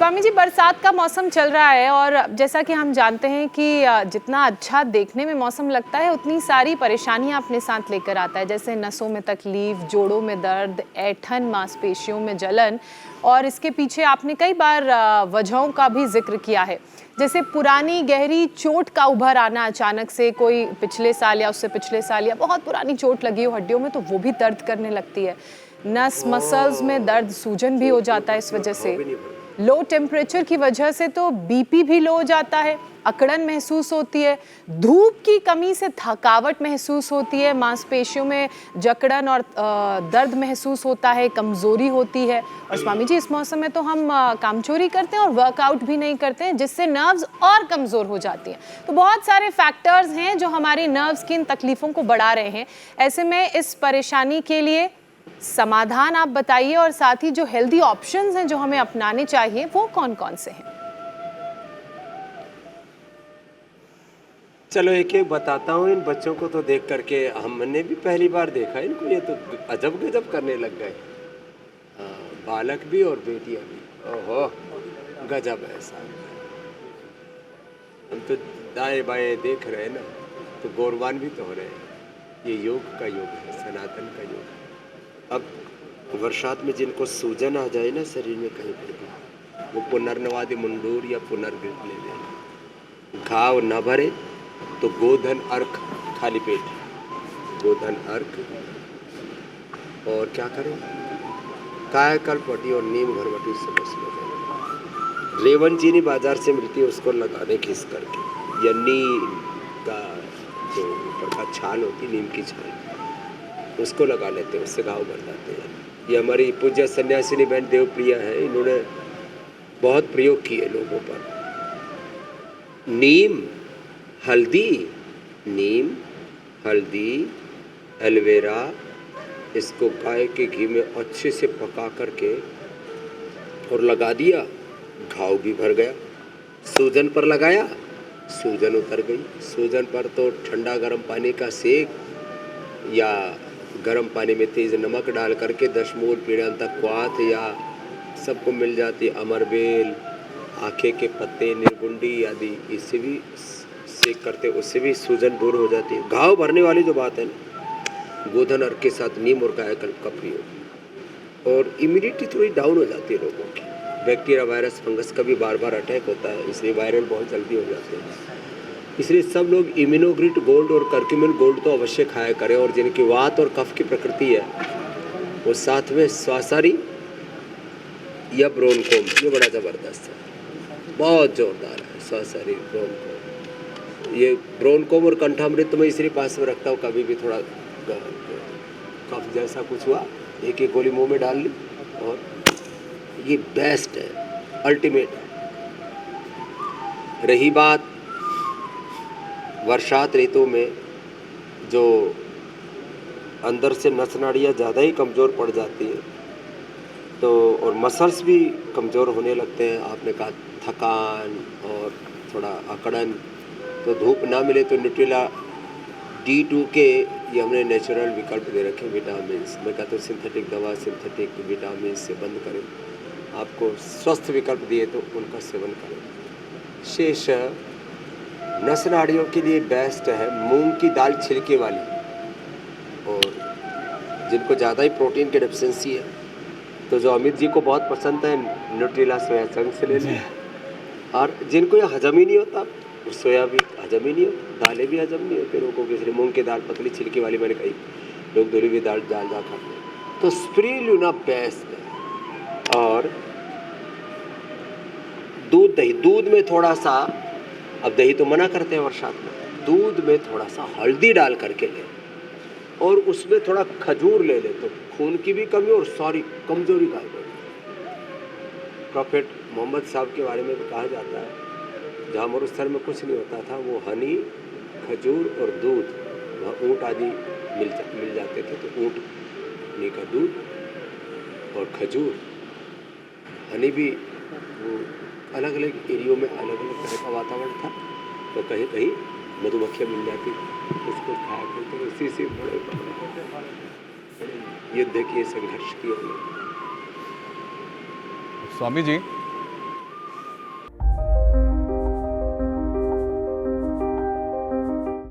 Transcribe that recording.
स्वामी जी, बरसात का मौसम चल रहा है और जैसा कि हम जानते हैं कि जितना अच्छा देखने में मौसम लगता है उतनी सारी परेशानियां अपने साथ लेकर आता है, जैसे नसों में तकलीफ, जोड़ों में दर्द, ऐंठन, मांसपेशियों में जलन। और इसके पीछे आपने कई बार वजहों का भी जिक्र किया है, जैसे पुरानी गहरी चोट का उभर आना अचानक से, कोई पिछले साल या उससे पिछले साल या बहुत पुरानी चोट लगी हो हड्डियों में तो वो भी दर्द करने लगती है। नस मसल्स में दर्द, सूजन भी हो जाता है इस वजह से। लो टेम्परेचर की वजह से तो बीपी भी लो हो जाता है, अकड़न महसूस होती है, धूप की कमी से थकावट महसूस होती है, मांसपेशियों में जकड़न और दर्द महसूस होता है, कमजोरी होती है। और स्वामी जी, इस मौसम में तो हम कामचोरी करते हैं और वर्कआउट भी नहीं करते हैं, जिससे नर्व्स और कमजोर हो जाती हैं। तो बहुत सारे फैक्टर्स हैं जो हमारी नर्व्स की इन तकलीफों को बढ़ा रहे हैं। ऐसे में इस परेशानी के लिए समाधान आप बताइए, और साथ ही जो हेल्दी ऑप्शंस हैं जो हमें अपनाने चाहिए वो कौन कौन से हैं? चलो एक एक बताता हूँ। इन बच्चों को तो देख करके हमने भी पहली बार देखा, इनको ये तो अजब गजब करने लग गए। बालक भी और बेटियां भी, ओहो गजब है साहब। हम तो दाएं बाएं देख रहे हैं ना, तो गौरवान भी तो हो रहे हैं। ये योग का योग है, सनातन का योग है। अब बरसात में जिनको सूजन आ जाए ना शरीर में कहीं पर भी, वो पुनर्नवादि मुंडूर या पुनर्गृत ले लें। घाव न भरे तो गोधन अर्क, खाली पेट गोधन अर्क, और क्या करें, कायाकल्प वटी और नीम घरवटी से बस लगे। रेवन चीनी बाजार से मिलती है, उसको लगाने घिस करके, या नीम का जो ऊपर का छाल होती, नीम की छाल, उसको लगा लेते हैं, उससे घाव भर जाते हैं। ये हमारी पूज्य सन्यासिनी बहन देवप्रिया है, इन्होंने बहुत प्रयोग किए लोगों पर। नीम हल्दी, नीम हल्दी एलोवेरा, इसको गाय के घी में अच्छे से पका करके और लगा दिया, घाव भी भर गया। सूजन पर लगाया, सूजन उतर गई। सूजन पर तो ठंडा गर्म पानी का सेक या गर्म पानी में तेज नमक डाल करके 10 मूल पीड़न तक क्वाथ या सबको मिल जाती, अमरबेल, आखे के पत्ते, निर्गुंडी आदि, इससे भी सेक करते, उससे भी सूजन दूर हो जाती है। घाव भरने वाली जो बात है ना, गोधन अर्क के साथ नीम और कायाकल्प का प्रयोग, और इम्यूनिटी थोड़ी डाउन हो जाती है लोगों की। बैक्टीरिया, वायरस, फंगस का भी बार बार अटैक होता है, इसलिए वायरल बहुत जल्दी हो जाते हैं। इसलिए सब लोग इम्यूनोग्रिट गोल्ड और कर्क्यूमिन गोल्ड तो अवश्य खाया करें। और जिनकी वात और कफ की प्रकृति है, वो साथ में स्वासारी या ब्रोनकोम, ये बड़ा ज़बरदस्त है, बहुत जोरदार है। स्वासारी, ब्रोनकोम, ये ब्रोनकोम और कंठामृत तो मैं इसलिए पास में रखता हूँ, कभी भी थोड़ा कफ जैसा कुछ हुआ, एक एक गोली मुंह में डाल ली, और ये बेस्ट है, अल्टीमेट है। रही बात बरसात ऋतु में जो अंदर से नस नाड़ियाँ ज़्यादा ही कमज़ोर पड़ जाती है, तो और मसल्स भी कमज़ोर होने लगते हैं। आपने कहा थकान और थोड़ा अकड़न, तो धूप ना मिले तो न्यूट्रिला D2 के ये हमने नेचुरल विकल्प दे रखे, विटामिन। मैं कहता हूँ सिंथेटिक दवा, सिंथेटिक विटामिन से बंद करें, आपको स्वस्थ विकल्प दिए तो उनका सेवन करें। शेष नस नाड़ियों के लिए बेस्ट है मूंग की दाल छिलके वाली, और जिनको ज़्यादा ही प्रोटीन की डेफिशिएंसी है, तो जो अमित जी को बहुत पसंद है, न्यूट्रिला सोया चंक से ले लें। और जिनको ये हजम ही नहीं होता, सोया भी हजम ही नहीं होता, दालें भी हजम नहीं होती लोगों के, इसलिए मूंग की दाल पतली छिलके वाली, मैंने कही, लोग धुली हुई दाल दाल जा खाते हैं, तो स्पिरुलिना बेस्ट है। और दूध, दही, दूध में थोड़ा सा, अब दही तो मना करते हैं बरसात में, दूध में थोड़ा सा हल्दी डाल करके ले, और उसमें थोड़ा खजूर ले ले, तो खून की भी कमी और सारी कमजोरी गायब हो जाती। प्रॉफेट मोहम्मद साहब के बारे में भी कहा जाता है, जहाँ मरुस्थल में कुछ नहीं होता था, वो हनी, खजूर और दूध, वहाँ ऊँट आदि मिल जाते थे, तो ऊँट हनी का दूध और खजूर, हनी भी, वो अलग अलग एरियो में अलग अलग तरह का वातावरण था, तो कहीं कहीं मधुमक्खियाँ मिल जाती, उसको खाया करते, तो इसी से बड़े युद्ध किए, संघर्ष किए। स्वामी जी,